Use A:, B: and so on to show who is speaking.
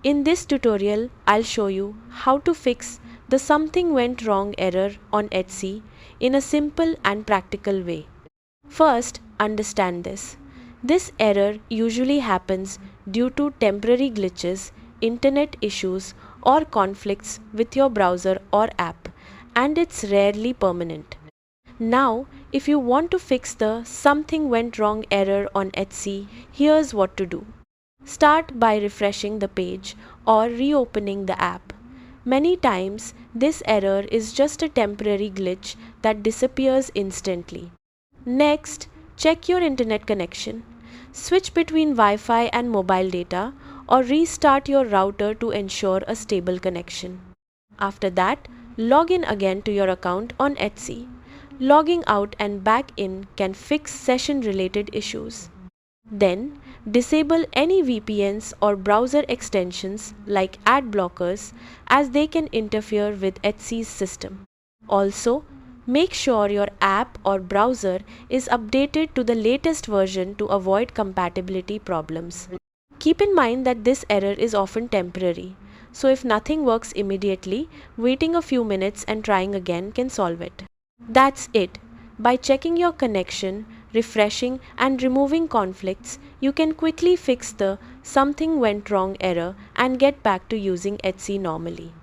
A: In this tutorial, I'll show you how to fix the something went wrong error on Etsy in a simple and practical way. First, understand this. This error usually happens due to temporary glitches, internet issues, or conflicts with your browser or app, and it's rarely permanent. Now, if you want to fix the something went wrong error on Etsy, here's what to do. Start by refreshing the page or reopening the app. Many times, this error is just a temporary glitch that disappears instantly. Next, check your internet connection. Switch between Wi-Fi and mobile data or restart your router to ensure a stable connection. After that, log in again to your account on Etsy. Logging out and back in can fix session-related issues. Then, disable any VPNs or browser extensions like ad blockers as they can interfere with Etsy's system. Also, make sure your app or browser is updated to the latest version to avoid compatibility problems. Keep in mind that this error is often temporary, so if nothing works immediately, waiting a few minutes and trying again can solve it. That's it. By checking your connection, refreshing and removing conflicts, you can quickly fix the something went wrong error and get back to using Etsy normally.